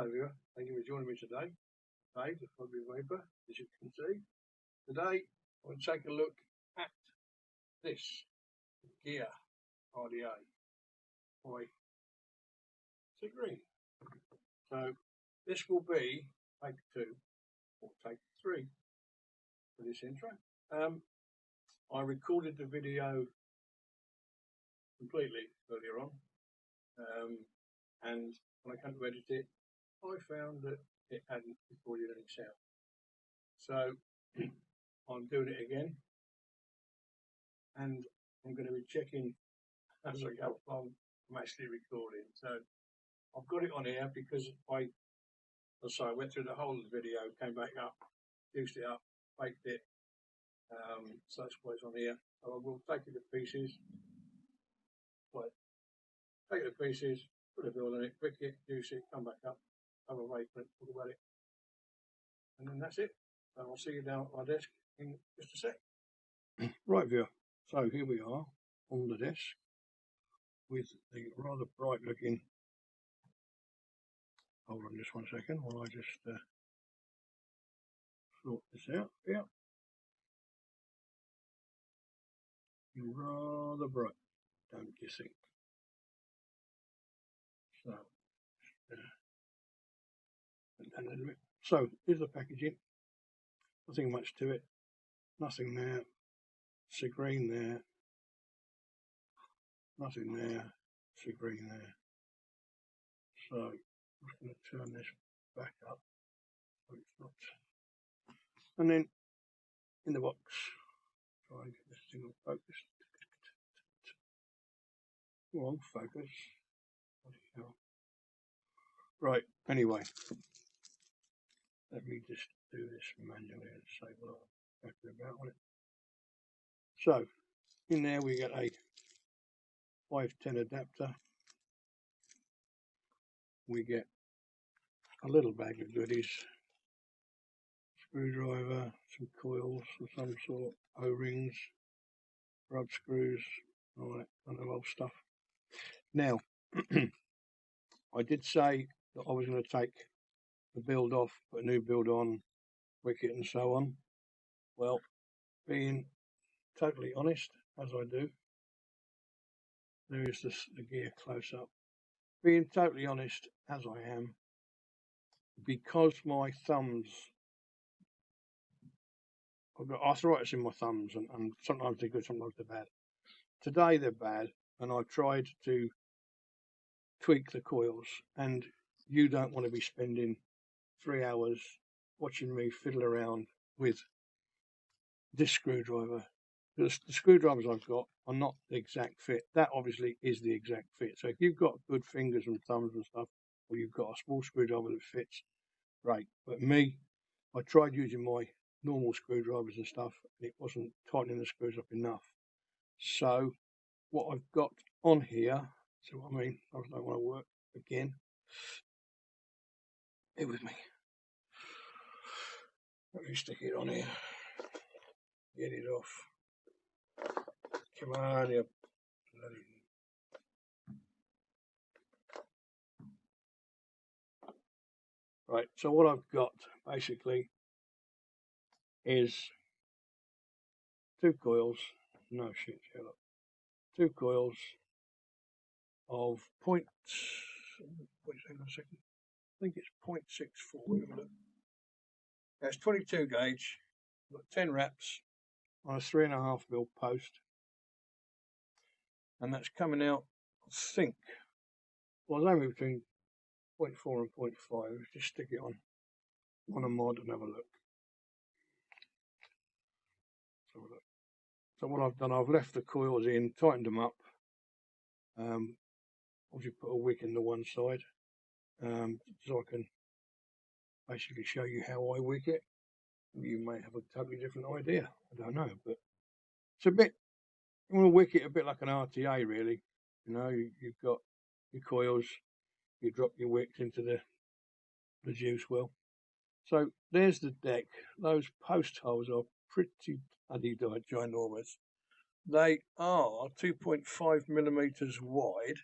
Hello everyone, thank you for joining me today. Dave, the Flavour Vapor, as you can see. Today, I'm going to take a look at this Gear RDA by Cigreen. So, this will be take 2 or take 3 for this intro. I recorded the video completely earlier on, and when I came to edit it, I found that it hadn't recorded any sound. So I'm doing it again, and I'm going to be checking as I go along. I'm actually recording. So I've got it on here because I went through the whole of the video, came back up, juiced it up, baked it. So that's why it's on here. So I will take it to pieces. Take it to pieces, put a bill in it, brick it, juice it, come back up, have a wait for it, talk about it, and then that's it. So I'll see you down at my desk in just a sec. Right, viewer. So here we are on the desk with the rather bright looking. Hold on just one second while I just sort this out. Yeah, rather bright, don't you think? So, a little bit. So here's the packaging. Nothing much to it. Nothing there. Cigreen there. Nothing there. Cigreen there. So I'm just going to turn this back up so it's not. And then in the box, try and get this thing on focused. Come on, focus. Right, anyway, let me just do this manually and say what I'm happy about on it. So, in there we get a 510 adapter. We get a little bag of goodies, screwdriver, some coils of some sort, O-rings, rub screws, all that kind of old stuff. Now, I did say that I was going to take the build off, put a new build on, wicket and so on. Well, being totally honest, as I do, there is the gear close up. Being totally honest, as I am, because my thumbs, I've got arthritis in my thumbs, and sometimes they're good, sometimes they're bad. Today they're bad, and I've tried to tweak the coils, and you don't want to be spending 3 hours watching me fiddle around with this screwdriver. The screwdrivers I've got are not the exact fit. That obviously is the exact fit. So if you've got good fingers and thumbs and stuff, or you've got a small screwdriver that fits, great. But me, I tried using my normal screwdrivers and stuff, and it wasn't tightening the screws up enough. So what I've got on here, see what I mean? I don't want to work again. Bear with me. Let me stick it on here. Get it off. Come on, you bloody. Right, so what I've got basically is 2 coils. No shit, shut up. 2 coils of point. Wait a second. I think it's 0.64. That's 22 gauge. I've got 10 wraps on a 3.5mm post, and that's coming out, I think, well, it's only between 0.4 and 0.5. Let's just stick it on a mod and have a look. So what I've done, I've left the coils in, tightened them up. Obviously put a wick in the one side, so I can basically show you how I wick it. You may have a totally different idea. I don't know, but it's a bit. You want to wick it a bit like an RTA, really. You know, you've got your coils, you drop your wicks into the juice well. So there's the deck. Those post holes are pretty bloody ginormous. They are 2.5mm wide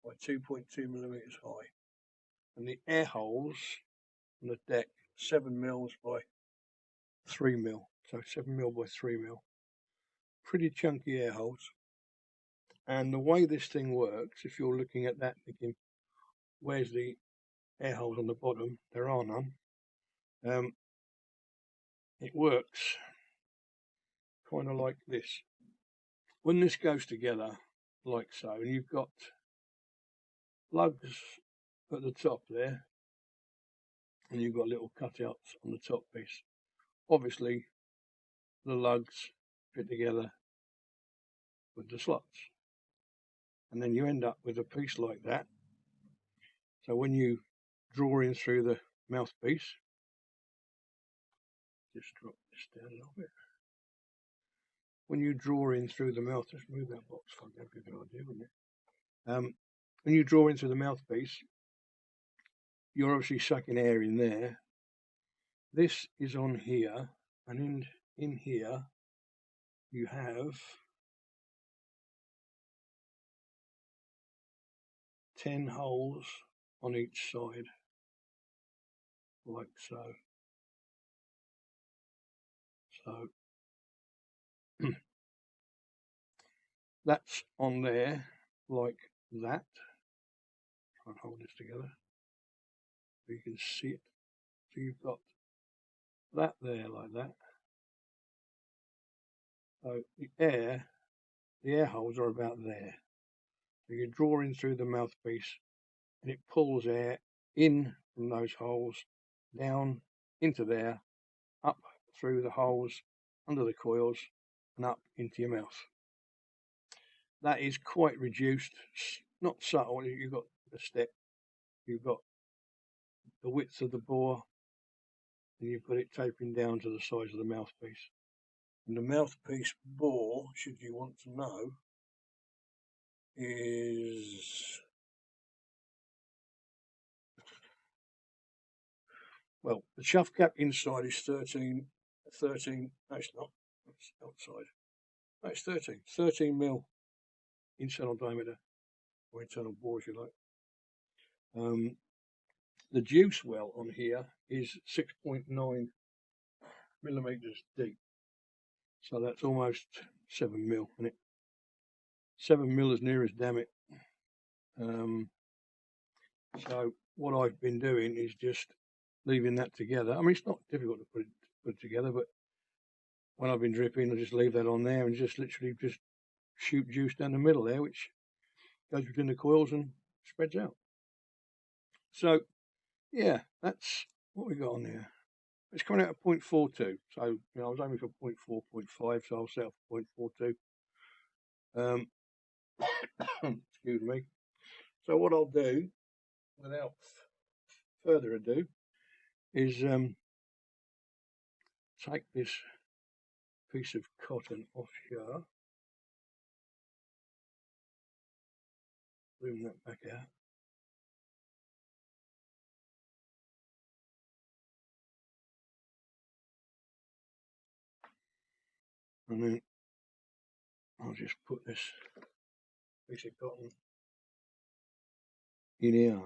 by 2.2mm high. and the air holes on the deck 7 mils by 3 mil, so 7 mil by 3 mil, pretty chunky air holes. And the way this thing works, if you're looking at that thinking, where's the air holes on the bottom? There are none. It works kind of like this. When this goes together like so, and you've got lugs at the top there, and you've got little cutouts on the top piece. Obviously, the lugs fit together with the slots, and then you end up with a piece like that. So when you draw in through the mouthpiece, just drop this down a little bit. When you draw in through the mouth, just move that box. That'd be a good idea, wouldn't it? When you draw in through the mouthpiece, you're obviously sucking air in there. This is on here, and in here you have 10 holes on each side, like so. So that's on there like that. Try and hold this together so you can see it. So you've got that there like that. So the air holes are about there. So you draw in through the mouthpiece and it pulls air in from those holes, down into there, up through the holes, under the coils, and up into your mouth. That is quite reduced, not subtle. You've got the step, you've got the width of the bore, and you've got it tapering down to the size of the mouthpiece. And the mouthpiece bore, should you want to know, is, well, the chuff cap inside is 13, no it's not, it's outside, no, it's 13 mil internal diameter, or internal bore if you like. The juice well on here is 6.9 millimeters deep, so that's almost 7 mil, isn't it? 7 mil as near as damn it. So what I've been doing is just leaving that together. I mean, it's not difficult to put it together, but when I've been dripping, I just leave that on there and just literally just shoot juice down the middle there, which goes between the coils and spreads out. So yeah, that's what we got on there. It's coming out at 0.42, so you know I was aiming for 0.4, 0.5, so I'll set up 0.42. Excuse me. So what I'll do, without further ado, is take this piece of cotton off here, bring that back out, and then I'll just put this piece of cotton in here.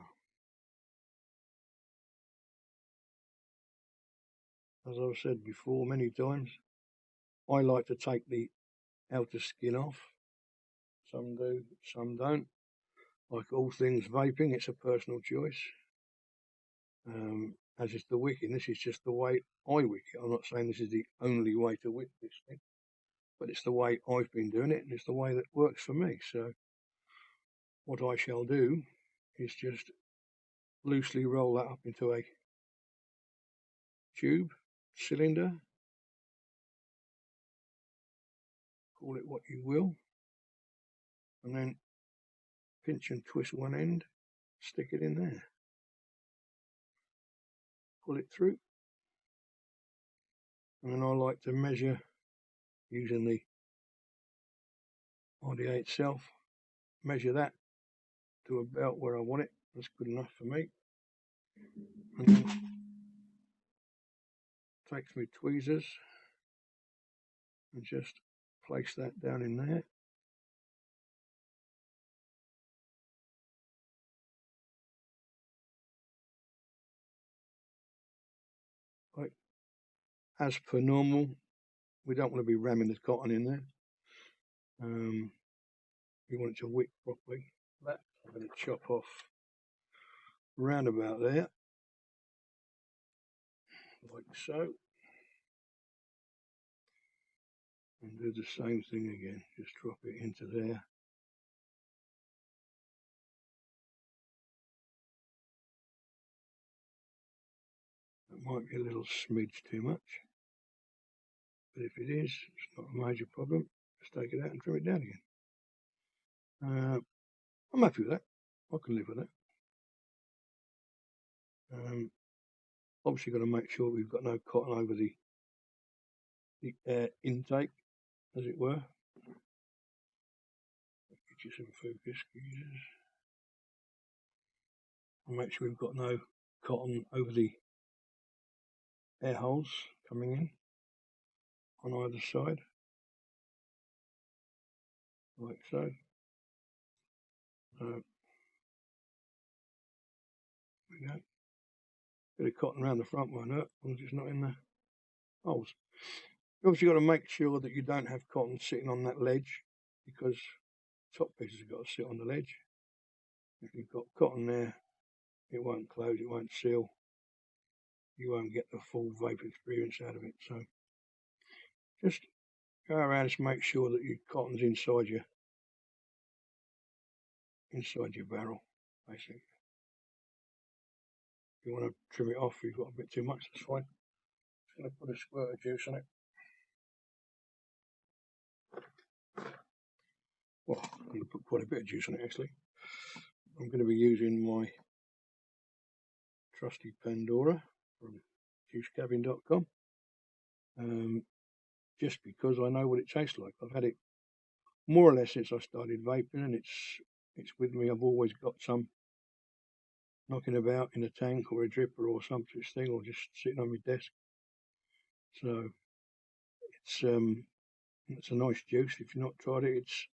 As I've said before many times, I like to take the outer skin off. Some do, some don't. Like all things vaping, it's a personal choice. As is the wicking, this is just the way I wick it. I'm not saying this is the only way to wick this thing, but it's the way I've been doing it, and it's the way that works for me. So what I shall do is just loosely roll that up into a tube, cylinder, call it what you will, and then pinch and twist one end, stick it in there, pull it through, and then I like to measure using the RDA itself, measure that to about where I want it. That's good enough for me. And then takes me tweezers and just place that down in there. as per normal, we don't want to be ramming the cotton in there. We want it to wick properly. That I'm going to chop off round about there, like so, and do the same thing again. Just drop it into there. That might be a little smidge too much, but if it is, it's not a major problem. Just take it out and trim it down again. I'm happy with that. I can live with that. Obviously got to make sure we've got no cotton over the air intake, as it were. Get you some focus fuses. And make sure we've got no cotton over the air holes coming in on either side, like so. There we go. Bit of cotton around the front won't hurt, as long as it's not in the holes. You obviously got to make sure that you don't have cotton sitting on that ledge, because top pieces have got to sit on the ledge. If you've got cotton there, it won't close, it won't seal, you won't get the full vape experience out of it. So just go around and make sure that your cotton's inside your barrel, basically. If you want to trim it off, you've got a bit too much, that's fine. Just going to put a squirt of juice on it. Well, I'm going to put quite a bit of juice on it actually. I'm going to be using my trusty Pandora from juicecabin.com, just because I know what it tastes like. I've had it more or less since I started vaping, and it's with me. I've always got some knocking about in a tank or a dripper or some such thing, or just sitting on my desk. So it's a nice juice. If you've not tried it, it's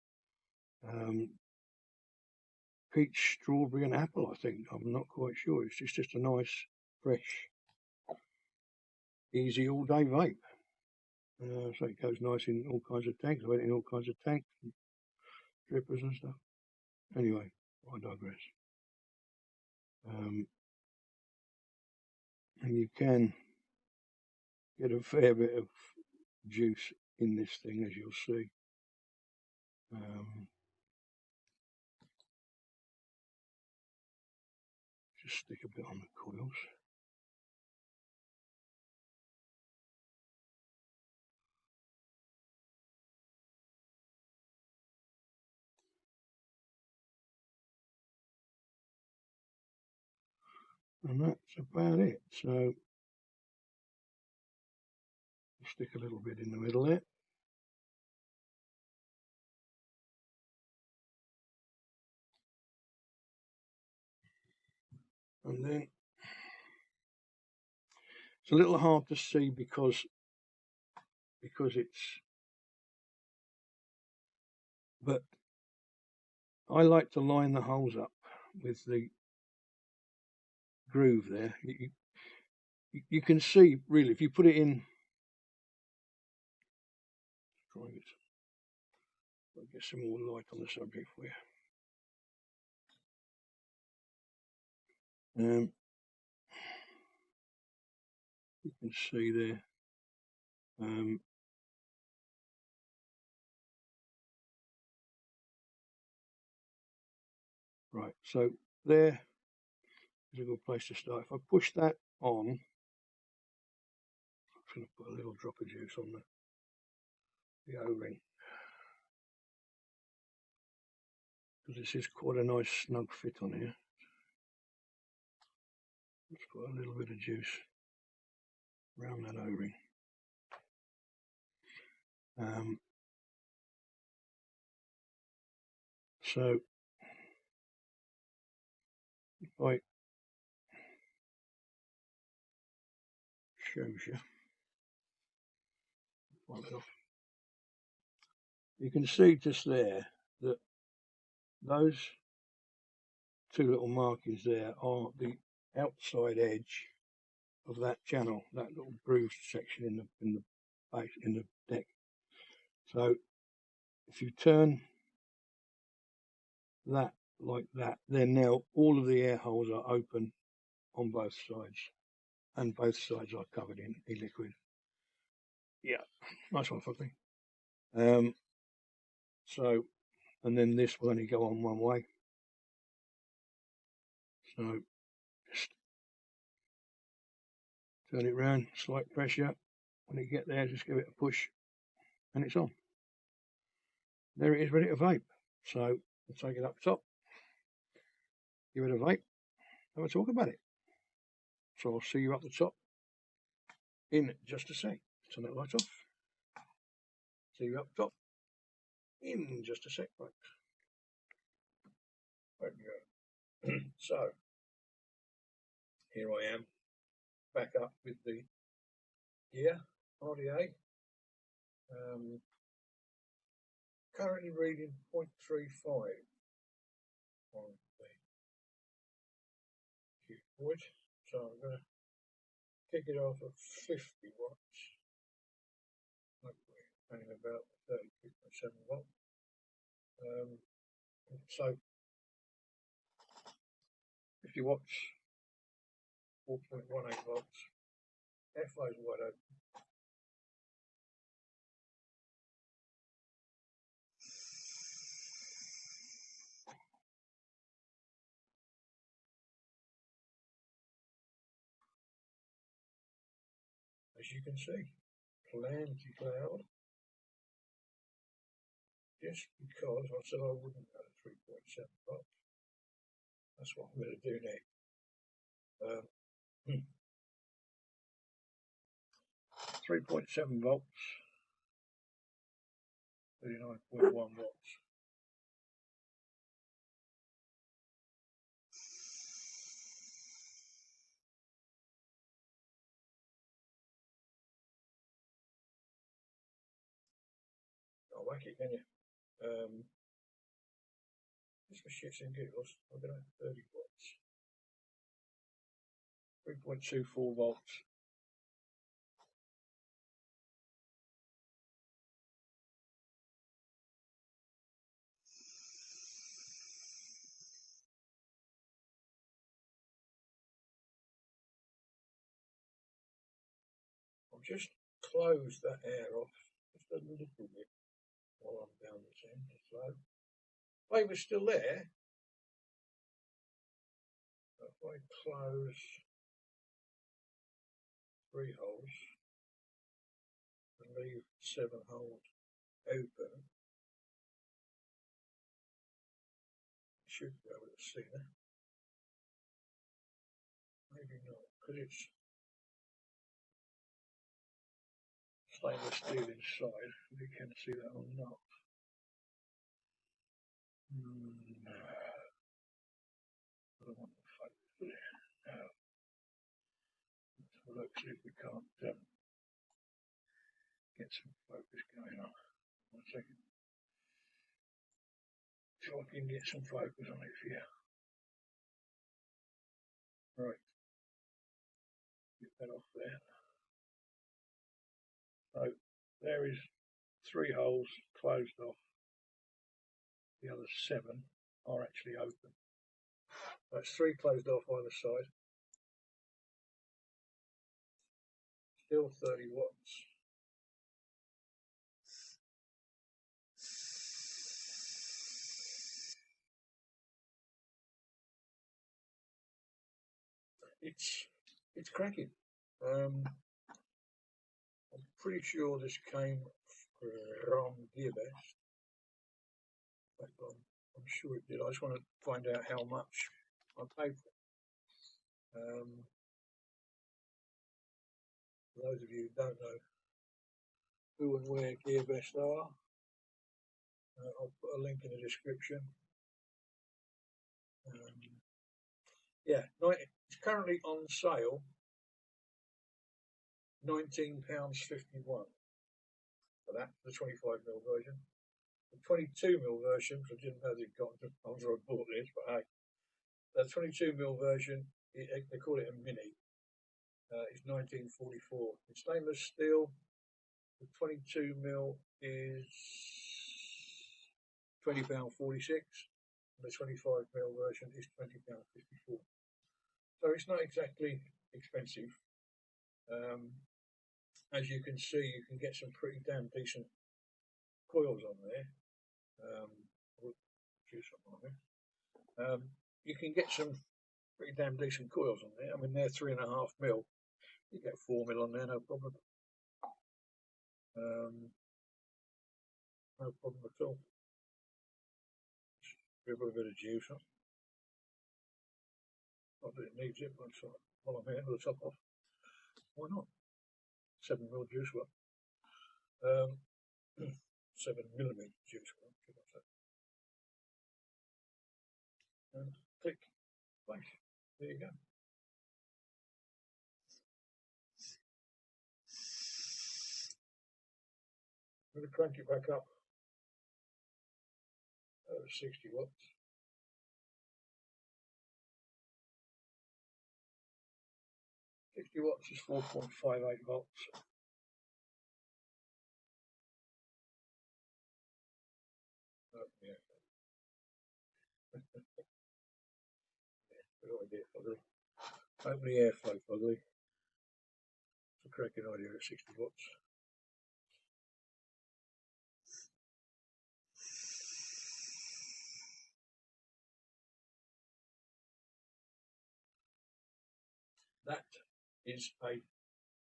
peach, strawberry and apple, I think. I'm not quite sure. It's just a nice, fresh, easy all-day vape. So it goes nice in all kinds of tanks. I've had it in all kinds of tanks and drippers and stuff. Anyway, I digress. And you can get a fair bit of juice in this thing, as you'll see. Just stick a bit on the coils. And that's about it. So stick a little bit in the middle there. And then it's a little hard to see because it's, but I like to line the holes up with the groove there. You can see really if you put it in. Try and get some more light on the subject for you. You can see there. Right, so there is a good place to start. If I push that on, I'm just going to put a little drop of juice on the O-ring, because this is quite a nice snug fit on here. Let's put a little bit of juice around that O-ring. So if I show you can see just there that those two little markings there are the outside edge of that channel, that little grooved section in the base in the deck. So if you turn that like that, then now all of the air holes are open on both sides, and both sides are covered in e-liquid. Yeah, nice one, Foxy. So, and then this will only go on one way. So just turn it round, slight pressure. When you get there, just give it a push, and it's on. There it is, ready to vape. So we'll take it up top, give it a vape, and we'll talk about it. So I'll see you up the top in just a sec. Turn that light off. See you up top in just a sec, folks. There we go. So here I am, back up with the Gear RDA. Currently reading 0.35 on the keyboard, so I'm going to kick it off at 50 watts, hopefully only about 32.7 volt. So 50 watts, 4.18 volts, airflow is wide open. As you can see, plenty cloud, just because I said I wouldn't go to 3.7 volts. That's what I'm going to do now. 3.7 volts, 39.1 watts. I'll whack it, can you? Just for shits and giggles, I'm going to have 30 watts. 3.24 volts. I'll just close that air off just a little bit while I'm down this end. So, flavour's still there. If I close 3 holes and leave 7 holes open, you should be able to see that. Maybe not, because it's stainless steel inside. You can see that or not. I don't want the focus. Let's have a look, see if we can't get some focus going on. 1 second. So I can get some focus on it for you. Right. Get that off there. So there is 3 holes closed off. The other 7 are actually open. That's 3 closed off either side. Still 30 watts. It's cracking. I'm pretty sure this came from Gearbest. I'm sure it did. I just want to find out how much I paid for it. For those of you who don't know who and where Gearbest are, I'll put a link in the description. Yeah, it's currently on sale, £19.51 for that, the 25mm version. The 22mm version, because I didn't know they'd got to after I bought this, but hey, the 22mm version, they call it a mini, is 1944. In stainless steel, the 22mm is £20.46. The 25mm version is £20.54. So it's not exactly expensive. As you can see, you can get some pretty damn decent coils on there. You can get some pretty damn decent coils on there. I mean, they're 3.5mm. You get 4mm on there, no problem. No problem at all. Dribble a bit of juice on. Not that it needs it, but while I'm here, the top off. Why not? 7mm juice well. 7mm juice well. And click, place. There you go. I'm going to crank it back up. 60 watts. 60 watts is 4.58 volts. Yeah. Good idea, Fugly. Open the airflow, Fugly. It's a cracking idea at 60 watts. That is a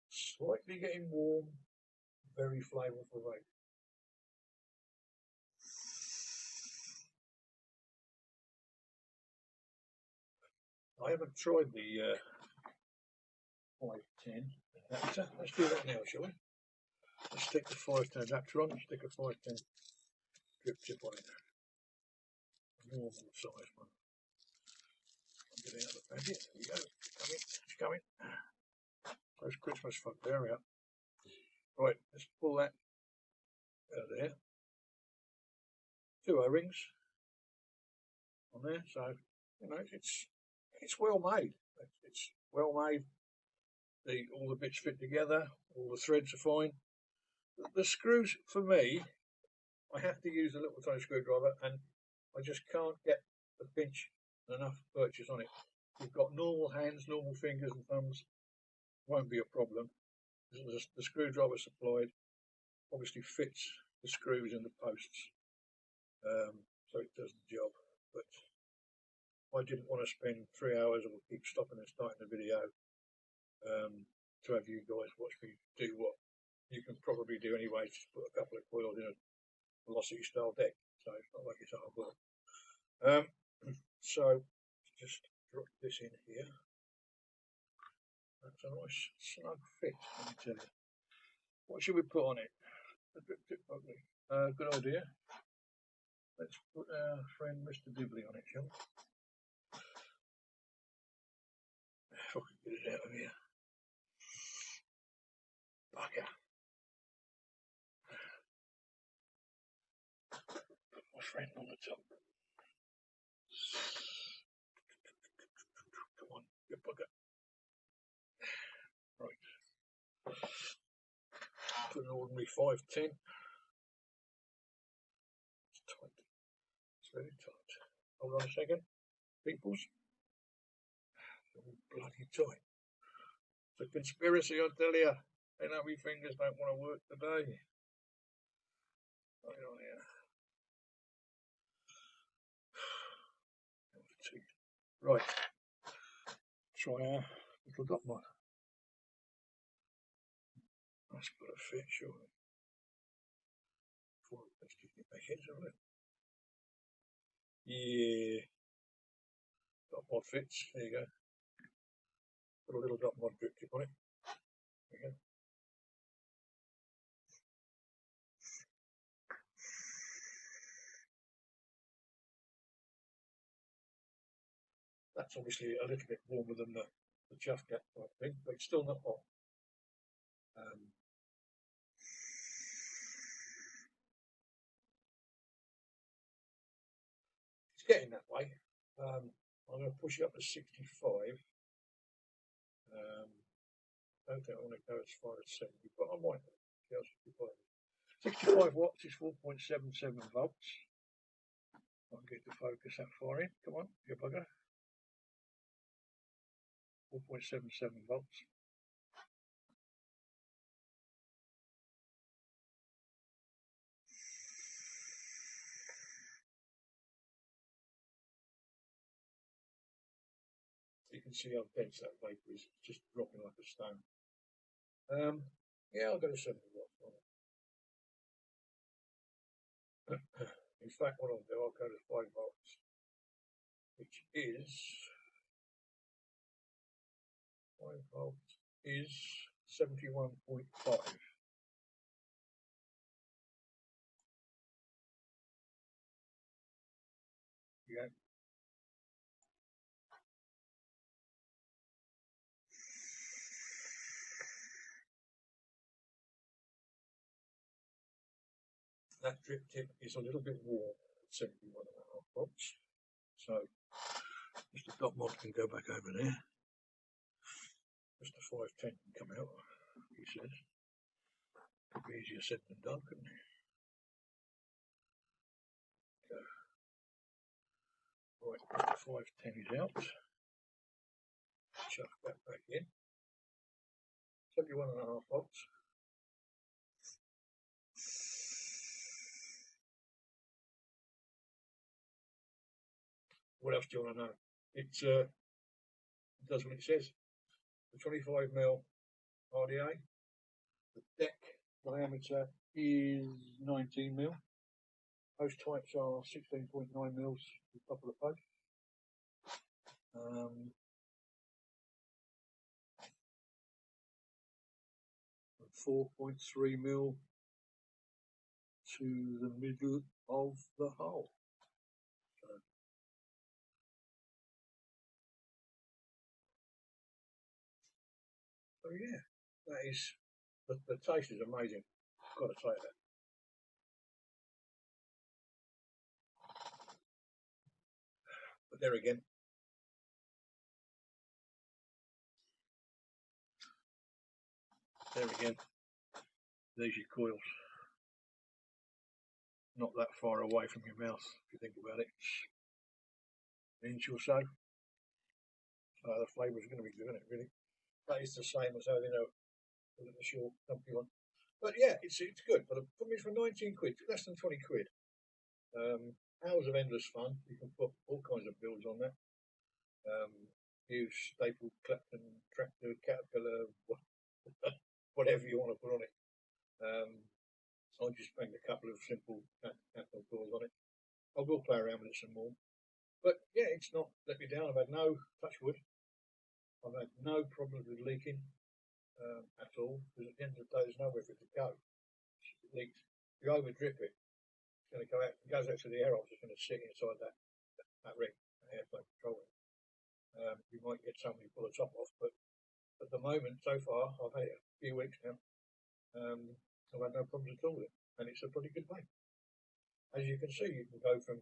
slightly getting warm, very flavourful vape. I haven't tried the 510 adapter. Let's do that now, shall we? Let's stick the 510 adapter on and stick a 510 drip tip on it. A normal size one. I'm getting out of the packet. There you go. It's coming. Those Christmas fun. There we are. Right, let's pull that out of there. 2 O-rings on there, so you know it's well made. It's well made. All the bits fit together. All the threads are fine. The screws, for me, I have to use a little tiny screwdriver, and I just can't get the pinch enough purchase on it. You've got normal hands, normal fingers and thumbs. Won't be a problem. The screwdriver supplied obviously fits the screws in the posts, so it does the job. But I didn't want to spend 3 hours or keep stopping and starting the video to have you guys watch me do what you can probably do anyway. Just put a couple of coils in a velocity style deck, so it's not like it's hard work. So just drop this in here. That's a nice snug fit, let me tell you. What should we put on it? Good idea. Let's put our friend Mr. Dibley on it, shall we? If I can get it out of here. Bugger. Put my friend on the top. Come on, you bugger. Right. Put an ordinary 510. It's tight. It's very tight. Hold on a second. Peoples. It's all bloody tight. It's a conspiracy, I tell you. And my fingers don't want to work today. Right on here. Right. Try our little dot mod. That's got to fit, surely. Let's just get my heads on it. Yeah. Dot mod fits. There you go. Put a little dot mod drip tip on it. There you go. That's obviously a little bit warmer than the chuff cap type thing, but it's still not hot. It's getting that way. I'm going to push it up to 65. I don't think I want to go as far as 70, but I might. 65 watts is 4.77 volts. I can get the focus that far in. Come on, you bugger. 4.77 volts. You can see how dense that vapour is. It's just dropping like a stone. Yeah, I'll go to 70 watts on it. In fact, what I'll do, I'll go to 5 volts, which is 5 volts is 71.5. Yeah. That drip tip is a little bit warm at 71.5 volts. So Mr. Dot Mod can go back over there. Mr. 510 can come out, he says. Could be easier said than done, couldn't it? Right, Mr. 510 is out. Chuck that back in. 71.5 volts. What else do you want to know? It does what it says. The 25mm RDA. The deck diameter is 19mm. Post types are 16.9 mils at the top of the post. 4.3mm to the middle of the hole. So yeah, that is, the taste is amazing. I've got to say that. But there again, there's your coils. Not that far away from your mouth, if you think about it. An inch or so. So the flavour is going to be good, isn't it, really? That is the same as how they know the short, comfy one. But yeah, it's good. But for me, for 19 quid, less than 20 quid. Hours of endless fun. You can put all kinds of builds on that. Use staple, Clapton, tractor, Caterpillar, whatever you want to put on it. I'll just bang a couple of simple capital doors on it. I will play around with it some more. But yeah, it's not let me down. I've had no, touch wood, I've had no problems with leaking at all, because at the end of the day there's nowhere for it to go. It leaks. If you over drip it, it's going to go out. It goes out to the air hole. It's going to sit inside that ring, that airflow control ring. You might get somebody pull the top off, but at the moment, so far, I've had it a few weeks now. I've had no problems at all with it, and it's a pretty good vape. As you can see, you can go from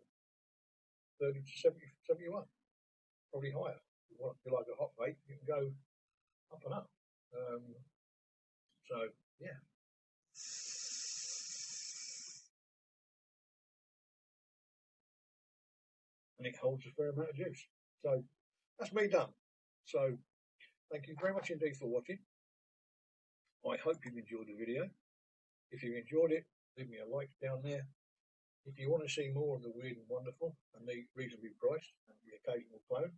30 to 70, 71, probably higher. If you like a hot vape, you can go up and up. So yeah. And it holds a fair amount of juice. So that's me done. So thank you very much indeed for watching. I hope you've enjoyed the video. If you enjoyed it, leave me a like down there. If you want to see more of the weird and wonderful and the reasonably priced and the occasional clone,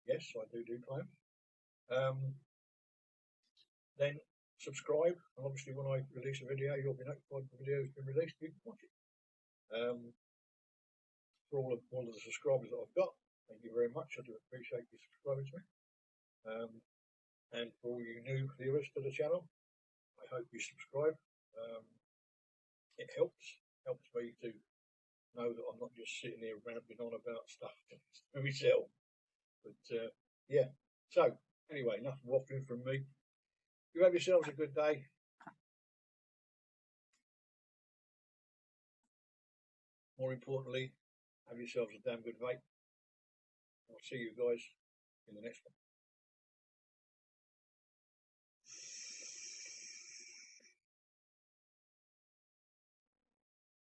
yes, I do clones, then subscribe. And obviously when I release a video, you'll be notified when the video has been released. You can watch it. For all of the subscribers that I've got, thank you very much. I do appreciate you subscribing to me. And for all you new viewers to the channel, I hope you subscribe. It helps me to know that I'm not just sitting here rambling on about stuff to myself. But yeah, so anyway, enough waffling from me. You have yourselves a good day. More importantly, have yourselves a damn good vape. I'll see you guys in the next one.